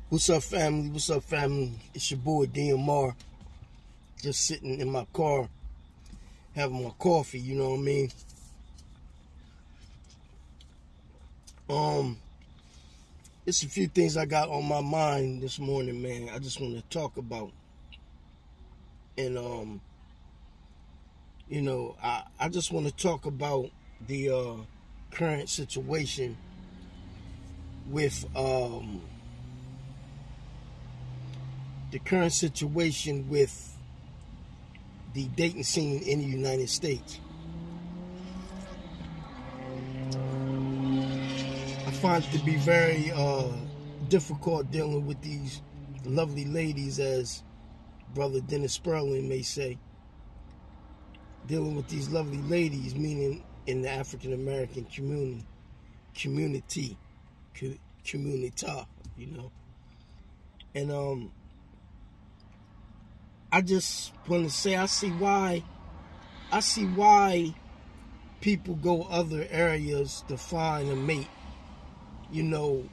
What's up, family? What's up, family? It's your boy DMR. Just sitting in my car, having my coffee. You know what I mean? It's a few things I got on my mind this morning, man. I just want to talk about, and I just want to talk about the current situation with the dating scene in the United States. I find it to be very difficult dealing with these lovely ladies, as Brother Dennis Sperling may say. Dealing with these lovely ladies, meaning in the African American community, you know. And I just want to say I see why people go other areas to find a mate. You know,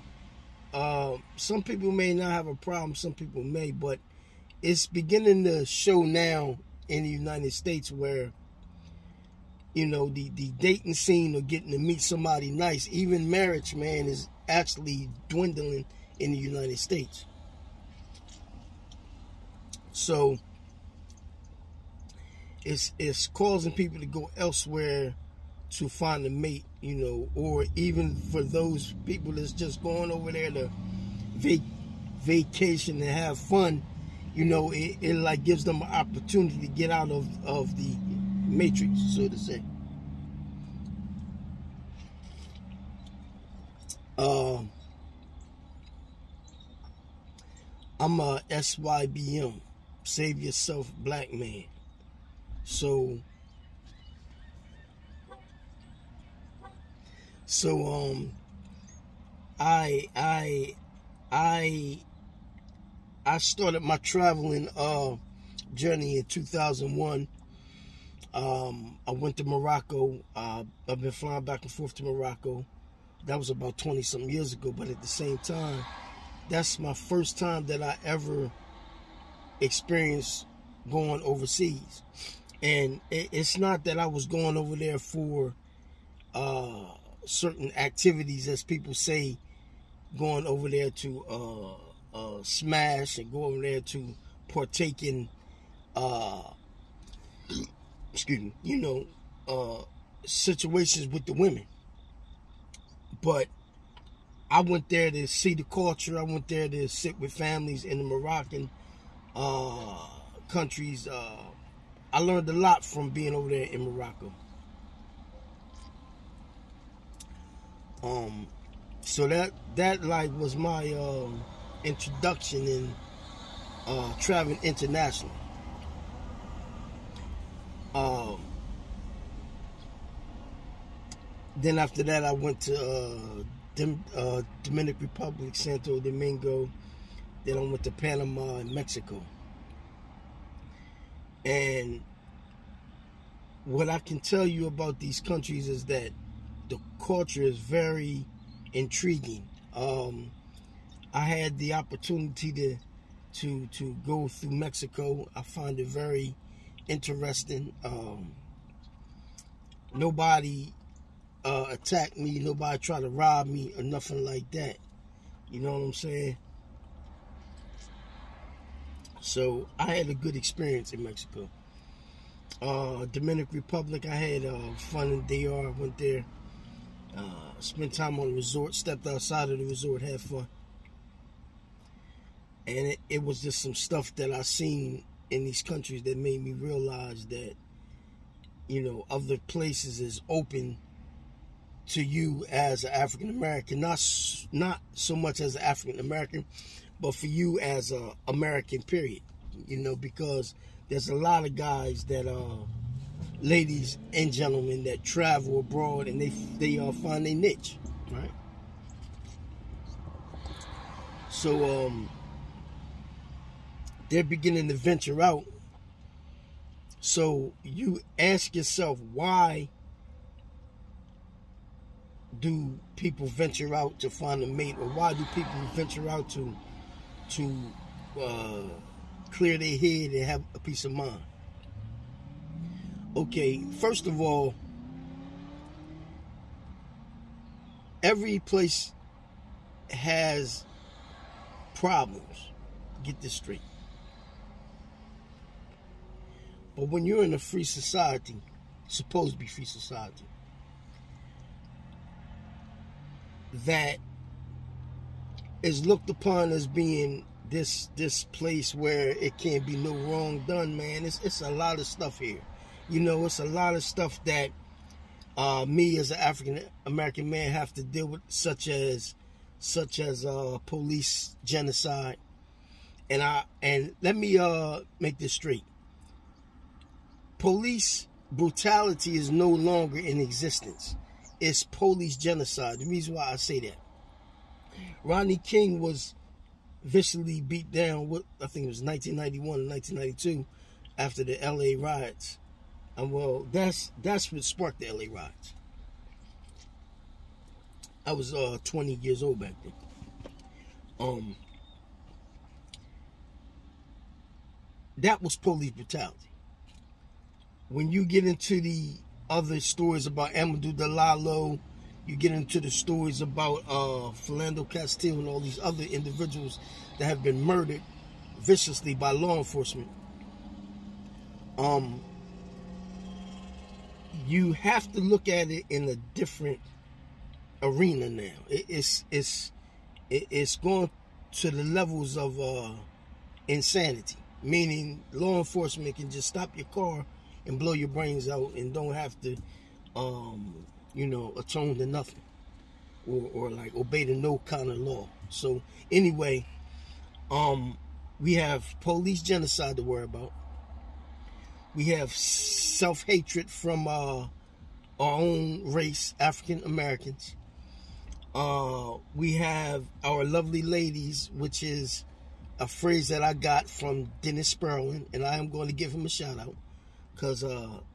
some people may not have a problem, some people may, but it's beginning to show now in the United States where, you know, the dating scene or getting to meet somebody nice, even marriage, man, is actually dwindling in the United States. So it's causing people to go elsewhere to find a mate, you know, or even for those people that's just going over there to vacation and have fun, you know, it like gives them an opportunity to get out of the matrix, so to say. I'm a SYBM, Save Yourself Black Man. So I started my traveling journey in 2001. I went to Morocco. I've been flying back and forth to Morocco. That was about 20-something years ago, but at the same time, that's my first time that I ever experienced going overseas. And it's not that I was going over there for certain activities, as people say, going over there to smash and go over there to partake in, situations with the women. But I went there to see the culture. I went there to sit with families in the Moroccan countries. I learned a lot from being over there in Morocco. So that like was my introduction in traveling internationally. Then after that, I went to Dominican Republic, Santo Domingo. Then I went to Panama and Mexico. And what I can tell you about these countries is that the culture is very intriguing. I had the opportunity to go through Mexico. I find it very interesting. Nobody attacked me. Nobody tried to rob me or nothing like that. You know what I'm saying? So I had a good experience in Mexico. Dominican Republic, I had fun in DR. I went there, spent time on the resort, stepped outside of the resort, had fun. And it was just some stuff that I seen in these countries that made me realize that, you know, other places is open to you as an African American, not so much as an African American, but for you as a American, period. You know, because there's a lot of guys that ladies and gentlemen that travel abroad and they find their niche, right? So they're beginning to venture out. So you ask yourself, why do people venture out to find a mate, or why do people venture out to to clear their head and have a peace of mind. Okay, first of all, every place has problems. Get this straight. But when you're in a free society, supposed to be free society, that is looked upon as being this place where it can't be no wrong done, man. It's a lot of stuff here. You know, it's a lot of stuff that me as an African American man have to deal with, such as police genocide. And let me make this straight. Police brutality is no longer in existence. It's police genocide. The reason why I say that, Rodney King was viciously beat down, I think it was 1991 and 1992, after the LA riots. And well, that's what sparked the LA riots. I was 20 years old back then. That was police brutality. When you get into the other stories about Amadou Diallo, you get into the stories about Philando Castile and all these other individuals that have been murdered viciously by law enforcement. You have to look at it in a different arena now. It's going to the levels of insanity, meaning law enforcement can just stop your car and blow your brains out and don't have to, you know, atone to nothing or like obey the no kind of law. So anyway, we have police genocide to worry about. We have self-hatred from our own race, African Americans. We have our lovely ladies, which is a phrase that I got from Dennis Sperling, and I am going to give him a shout out because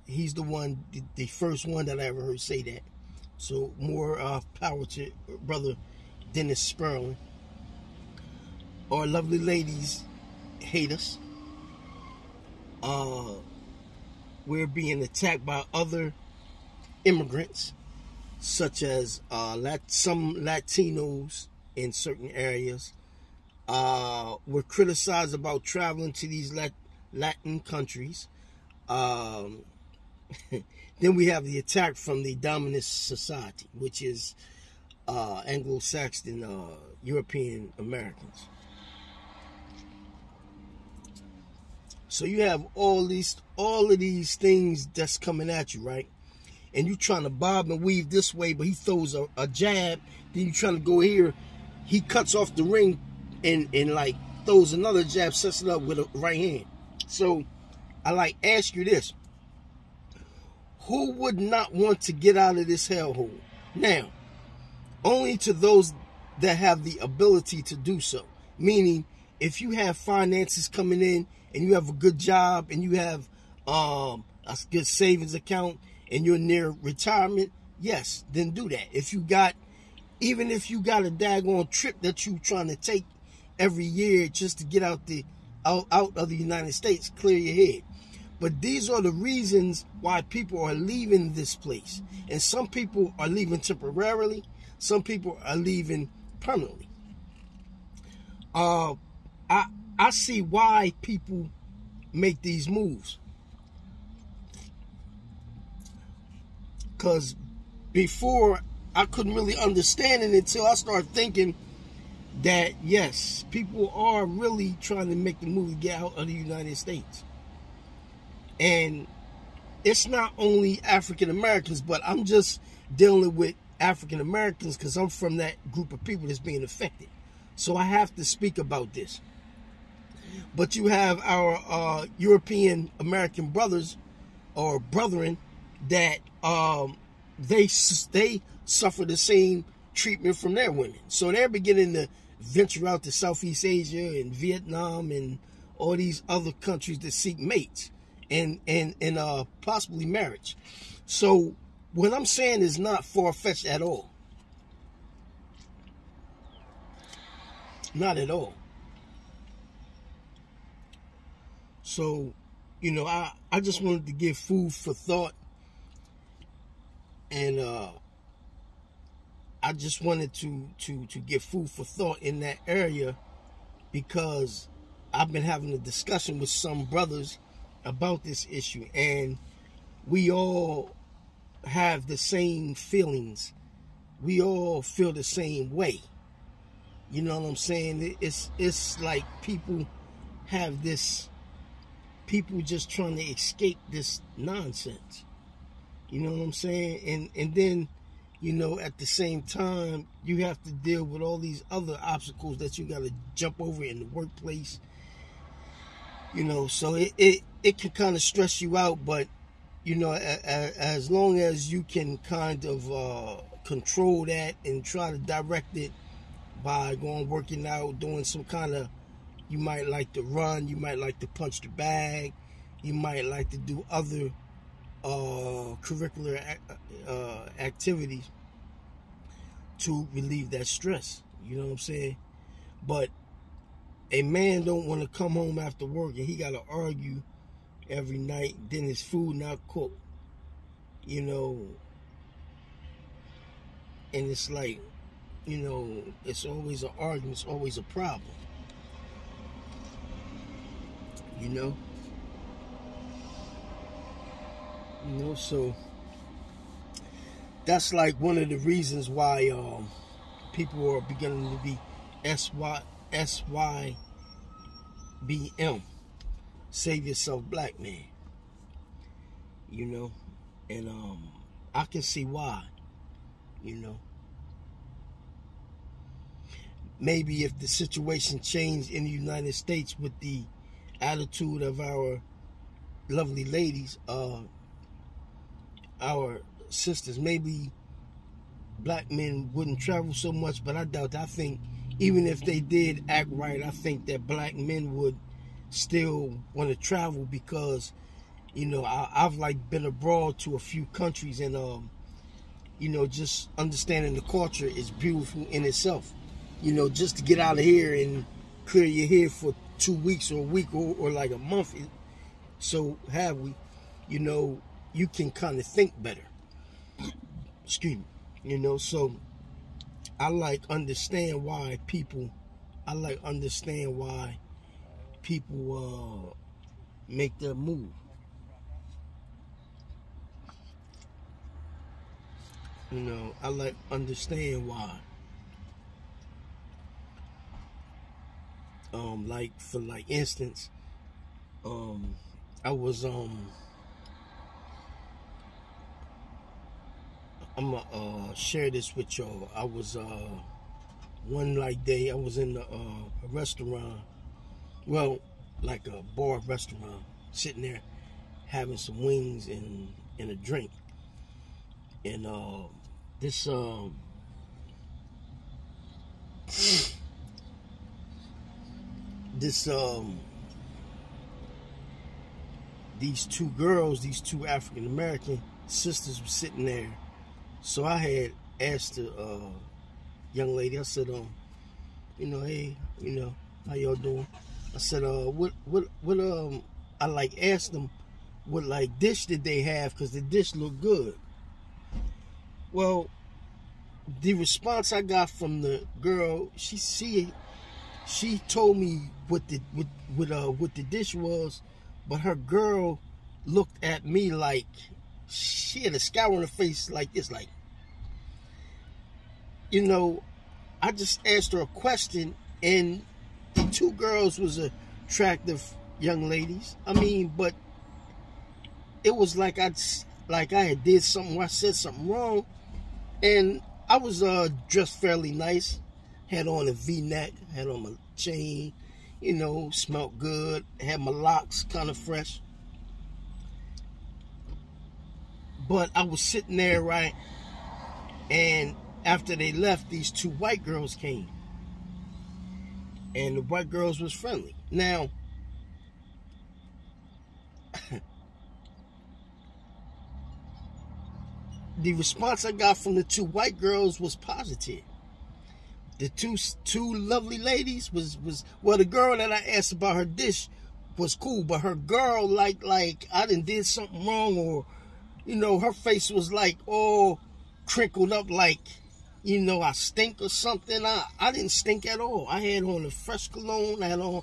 he's the one, the first one that I ever heard say that. So more power to brother Dennis Sperling. Our lovely ladies hate us. We're being attacked by other immigrants, such as some Latinos in certain areas. We're criticized about traveling to these Latin countries. Then we have the attack from the dominant society, which is Anglo-Saxon European Americans. So you have all of these things that's coming at you, right? And you trying to bob and weave this way, but he throws a jab. Then you trying to go here. He cuts off the ring and like throws another jab, sets it up with a right hand. So I ask you this. Who would not want to get out of this hellhole? Now, only to those that have the ability to do so. Meaning, if you have finances coming in and you have a good job and you have a good savings account and you're near retirement, yes, then do that. Even if you got a daggone trip that you trying to take every year just to get out of the United States, clear your head. But these are the reasons why people are leaving this place. And some people are leaving temporarily. Some people are leaving permanently. I see why people make these moves. Because before, I couldn't really understand it until I started thinking that, yes, people are really trying to make the move to get out of the United States. And it's not only African Americans, but I'm just dealing with African Americans because I'm from that group of people that's being affected. So I have to speak about this. But you have our European American brothers or brethren that they suffer the same treatment from their women. So they're beginning to venture out to Southeast Asia and Vietnam and all these other countries that seek mates and possibly marriage. So what I'm saying is not far-fetched at all. Not at all. So, you know, I just wanted to give food for thought, and I just wanted to give food for thought in that area, because I've been having a discussion with some brothers about this issue, and we all have the same feelings. We all feel the same way. You know what I'm saying? It's like people have this, people just trying to escape this nonsense. You know what I'm saying? And then, you know, at the same time, you have to deal with all these other obstacles that you got to jump over in the workplace. You know, so it can kind of stress you out, but, you know, as long as you can kind of control that and try to direct it by going working out, doing some kind of, you might like to run, you might like to punch the bag, you might like to do other curricular activities to relieve that stress. You know what I'm saying? But a man don't want to come home after work and he got to argue every night, then his food not cooked. You know, and it's like, you know, it's always an argument, it's always a problem. You know? You know, so that's like one of the reasons why people are beginning to be SYBM, Save Yourself Black Man. You know, and I can see why. You know, maybe if the situation changed in the United States with the attitude of our lovely ladies, our sisters, maybe black men wouldn't travel so much, but I doubt that. I think even if they did act right, I think that black men would still want to travel, because, you know, I've like been abroad to a few countries, and you know, just understanding the culture is beautiful in itself. You know, just to get out of here and clear your head for 2 weeks or a week or like a month, so have we, you know, you can kind of think better. Excuse me. You know, so I like understand why people make their move. You know, I like understand why. Like for like instance, I was I'm gonna share this with y'all. I was one like day I was in a restaurant, well, like a bar restaurant, sitting there having some wings and a drink, and this these two girls, these two African American sisters were sitting there. So I had asked the young lady, I said, you know, hey, you know, how y'all doing? I said, what I like asked them what like dish did they have, because the dish looked good. Well, the response I got from the girl, she told me what the dish was, but her girl looked at me like she had a scowl on her face like this, like, you know, I just asked her a question, and the two girls was attractive young ladies. I mean, but it was like I had did something, I said something wrong, and I was dressed fairly nice, had on a V-neck, had on my chain, you know, smelled good, had my locks kind of fresh. But I was sitting there, right, and after they left, these two white girls came, and the white girls was friendly. Now, the response I got from the two white girls was positive. The two lovely ladies was well, the girl that I asked about her dish was cool, but her girl, like I did something wrong, or, you know, her face was like all crinkled up like, you know, I stink or something. I didn't stink at all. I had on a fresh cologne. I had on,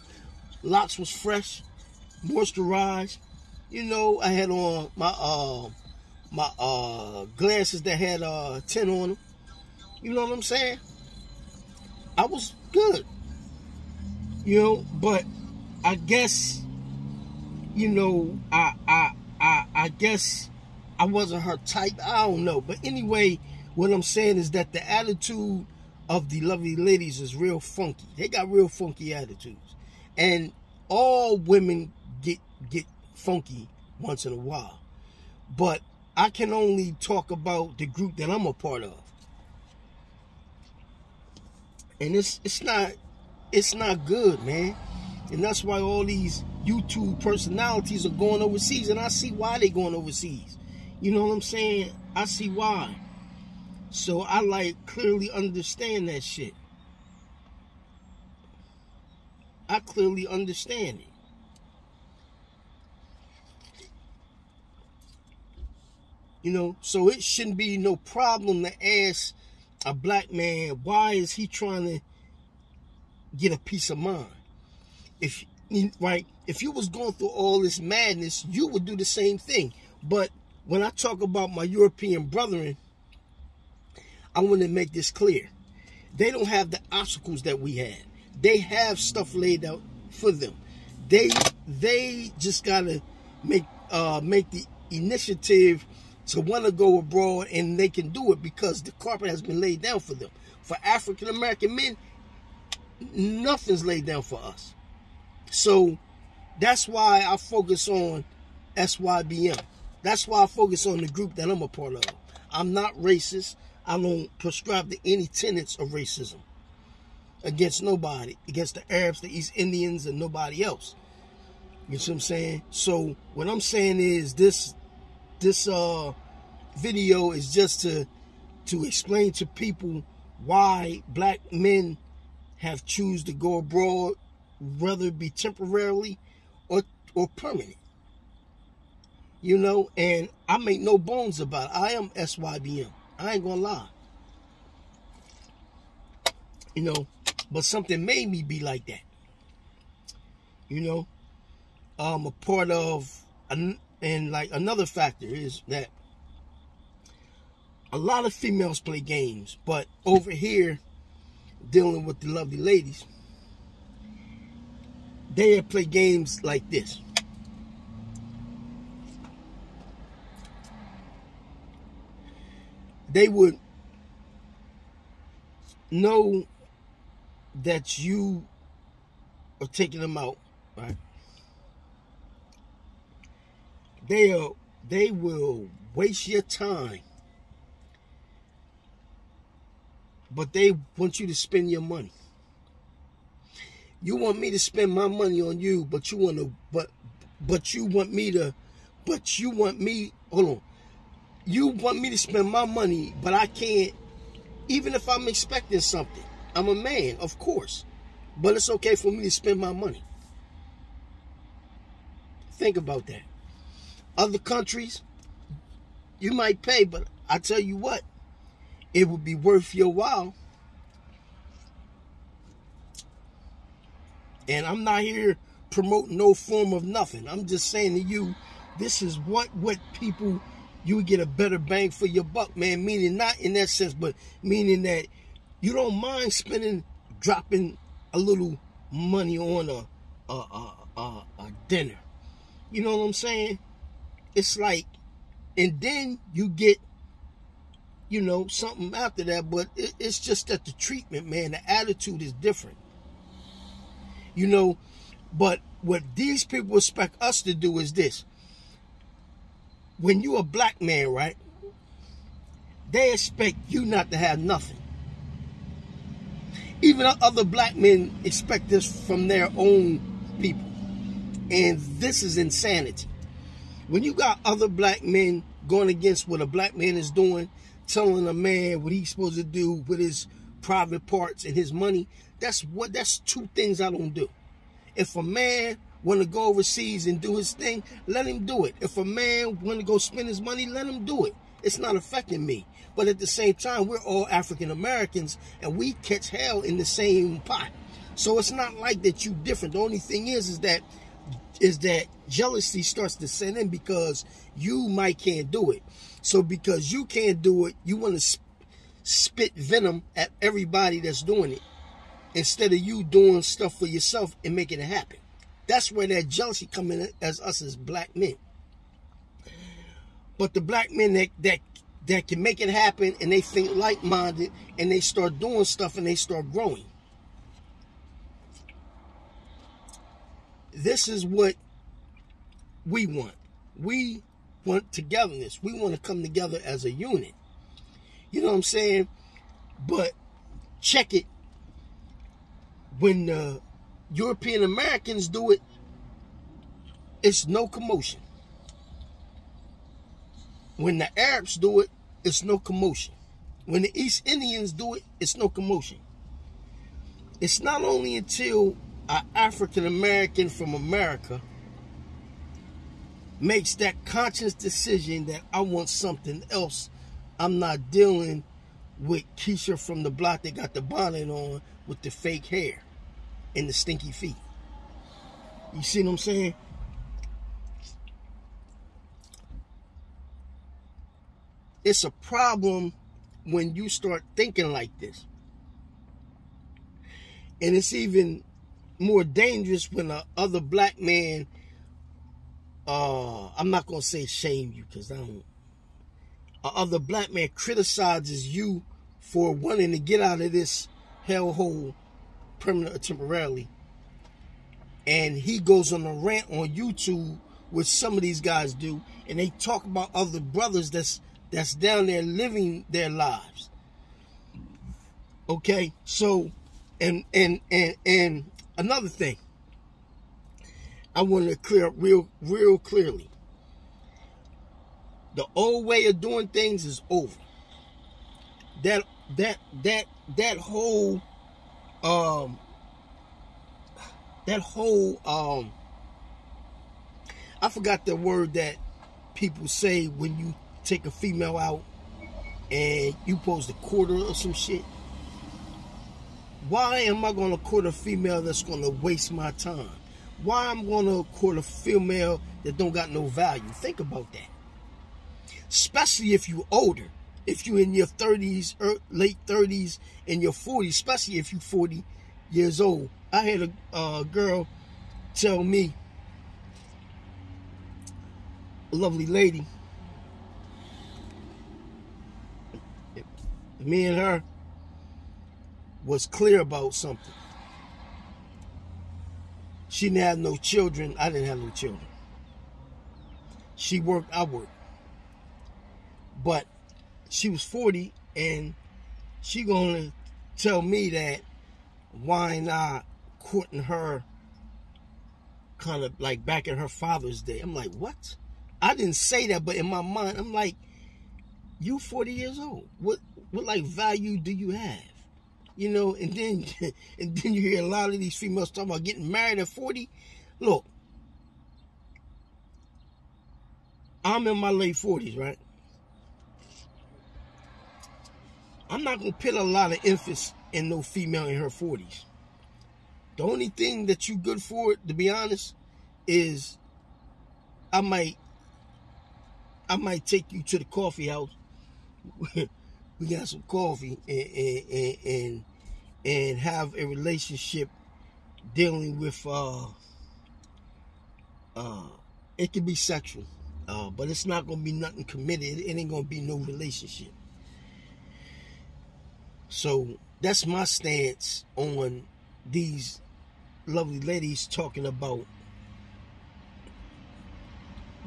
locks was fresh, moisturized. You know, I had on my glasses that had tint on them. You know what I'm saying? I was good. You know, but I guess, you know, I guess I wasn't her type. I don't know. But anyway, what I'm saying is that the attitude of the lovely ladies is real funky. They got real funky attitudes. And all women get funky once in a while. But I can only talk about the group that I'm a part of. And it's not good, man. And that's why all these YouTube personalities are going overseas. And I see why they're going overseas. You know what I'm saying? I see why. So I like clearly understand that shit. I clearly understand it. You know, so it shouldn't be no problem to ask a black man, why is he trying to get a peace of mind? If you was going through all this madness, you would do the same thing. But when I talk about my European brethren, I want to make this clear. They don't have the obstacles that we have. They have stuff laid out for them. They just gotta make the initiative to want to go abroad, and they can do it because the carpet has been laid down for them. For African American men, nothing's laid down for us. So that's why I focus on SYBM. That's why I focus on the group that I'm a part of. I'm not racist. I don't prescribe to any tenets of racism against nobody, against the Arabs, the East Indians, and nobody else. You see what I'm saying? So what I'm saying is this video is just to explain to people why black men have choose to go abroad, whether it be temporarily or permanent. You know, and I make no bones about it. I am SYBM. I ain't gonna lie. You know, but something made me be like that. You know, I'm a part of, and like another factor is that a lot of females play games, but over here, dealing with the lovely ladies, they play games like this. They would know that you are taking them out, right? They will waste your time, but they want you to spend your money. You want me to spend my money on you, but you want to, but you want me to, but you want me, hold on. You want me to spend my money, but I can't, even if I'm expecting something. I'm a man, of course, but it's okay for me to spend my money. Think about that. Other countries, you might pay, but I tell you what, it would be worth your while. And I'm not here promoting no form of nothing. I'm just saying to you, this is what people, you would get a better bang for your buck, man. Meaning not in that sense, but meaning that you don't mind dropping a little money on a dinner. You know what I'm saying? It's like, and then you get, you know, something after that. But it's just that the treatment, man, the attitude is different. You know, but what these people expect us to do is this. When you a black man, right, they expect you not to have nothing. Even other black men expect this from their own people. And this is insanity. When you got other black men going against what a black man is doing, telling a man what he's supposed to do with his private parts and his money, that's two things I don't do. If a man want to go overseas and do his thing, let him do it. If a man want to go spend his money, let him do it. It's not affecting me. But at the same time, we're all African Americans, and we catch hell in the same pot. So it's not like that you different. The only thing is that jealousy starts to set in because you might can't do it. So because you can't do it, you want to spit venom at everybody that's doing it instead of you doing stuff for yourself and making it happen. That's where that jealousy comes in as us as black men. But the black men that can make it happen and they think like-minded and they start doing stuff and they start growing. This is what we want. We want togetherness. We want to come together as a unit. You know what I'm saying? But check it. When the European Americans do it, it's no commotion. When the Arabs do it, it's no commotion. When the East Indians do it, it's no commotion. It's not only until an African American from America makes that conscious decision that I want something else, I'm not dealing with Keisha from the block that got the bonnet on with the fake hair and the stinky feet. You see what I'm saying? It's a problem when you start thinking like this. And it's even more dangerous when a other black man, I'm not going to say shame you because I don't. A other black man criticizes you for wanting to get out of this hellhole permanently or temporarily. And he goes on a rant on YouTube, which some of these guys do, and they talk about other brothers that's down there living their lives. Okay, so and another thing I want to clear up real clearly. The old way of doing things is over. That whole I forgot the word that people say when you take a female out and you supposed to court her or some shit. Why am I going to court a female that's going to waste my time? Why am I going to court a female that don't got no value? Think about that. Especially if you're older. If you're in your 30s, or late 30s, and your 40s, especially if you're 40 years old. I had a girl tell me, a lovely lady, me and her was clear about something. She didn't have no children. I didn't have no children. She worked, I worked. But she was 40 and she gonna tell me that why not courting her kind of like back in her father's day. I'm like, what? I didn't say that, but in my mind, I'm like, you 40 years old. What like value do you have? You know, and then you hear a lot of these females talking about getting married at 40. Look, I'm in my late 40s, right? I'm not going to put a lot of emphasis in no female in her 40s. The only thing that you good for, to be honest, is I might take you to the coffee house. We got some coffee and have a relationship dealing with it can be sexual, but it's not gonna be nothing committed. It ain't gonna be no relationship. So that's my stance on these lovely ladies talking about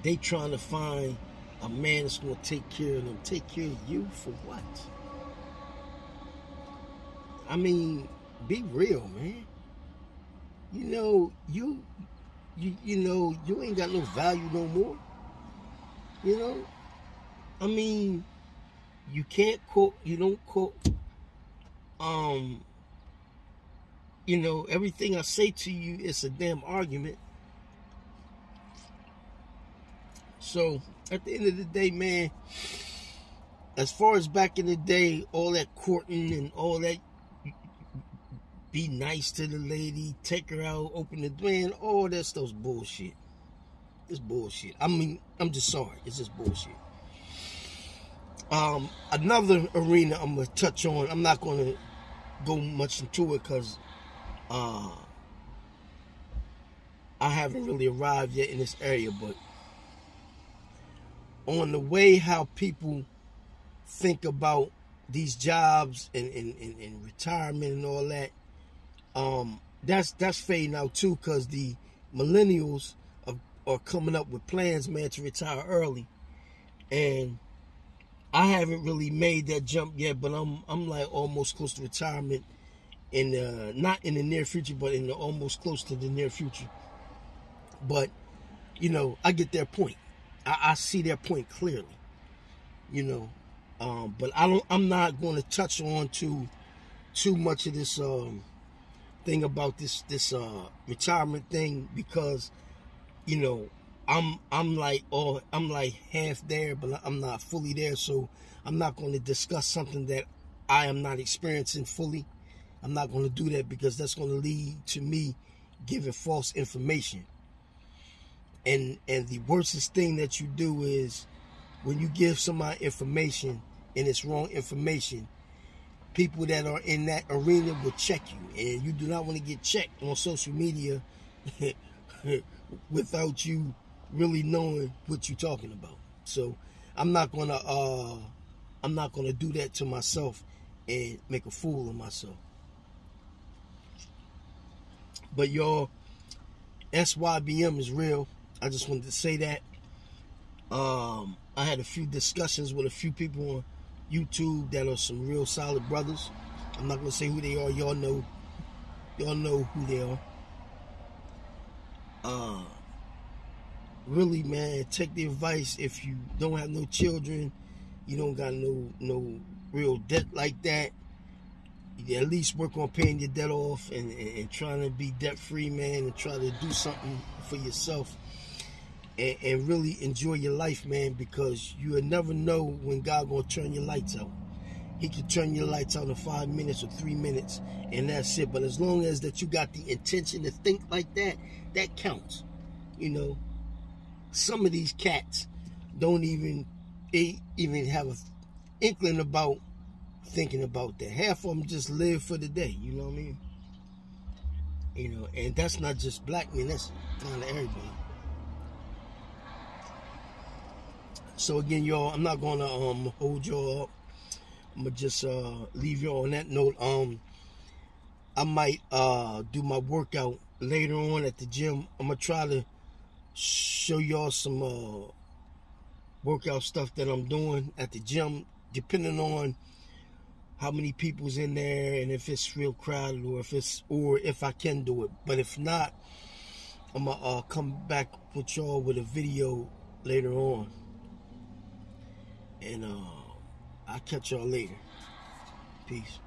they trying to find a man that's going to take care of them. Take care of you for what? I mean, be real, man. You know, you know, you ain't got no value no more. You know? I mean, you can't quote, you don't quote, you know, everything I say to you is a damn argument. So at the end of the day, man, as far as back in the day, all that courting and all that, be nice to the lady, take her out, open the door, man, all that stuff's bullshit. It's bullshit. I mean, I'm just sorry. It's just bullshit. Another arena I'm going to touch on, I'm not going to go much into it because I haven't really arrived yet in this area, but on the way how people think about these jobs and retirement and all that, that's fading out too, because the millennials are coming up with plans, man, to retire early. And I haven't really made that jump yet, but I'm like almost close to retirement in not in the near future, but in the almost close to the near future. But you know, I get their point. I see their point clearly. You know, but I'm not going to touch on too much of this thing about this retirement thing, because you know, I'm like half there, but I'm not fully there. So I'm not going to discuss something that I am not experiencing fully. I'm not going to do that, because that's going to lead to me giving false information. And the worstest thing that you do is when you give somebody information and it's wrong information, people that are in that arena will check you, and you do not want to get checked on social media without you really knowing what you're talking about. So I'm not gonna do that to myself and make a fool of myself. But y'all, SYBM is real. I just wanted to say that. I had a few discussions with a few people on YouTube that are some real solid brothers. I'm not gonna say who they are. Y'all know who they are. Really, man, take the advice. If you don't have no children, you don't got no real debt like that, you at least work on paying your debt off and trying to be debt free, man, and try to do something for yourself and really enjoy your life, man, because you will never know when God gonna turn your lights out. He could turn your lights out in 5 minutes or 3 minutes, and that's it. But as long as that you got the intention to think like that, that counts. You know, some of these cats don't even have an inkling about thinking about that. Half of them just live for the day, you know what I mean? You know, and that's not just black men, that's kind of everybody. So again, y'all, I'm not gonna hold y'all up. I'm gonna just leave y'all on that note. I might do my workout later on at the gym. I'm gonna try to show y'all some workout stuff that I'm doing at the gym, depending on how many people's in there and if it's real crowded, or if I can do it. But if not, I'm gonna come back with y'all with a video later on, and I'll catch y'all later. Peace.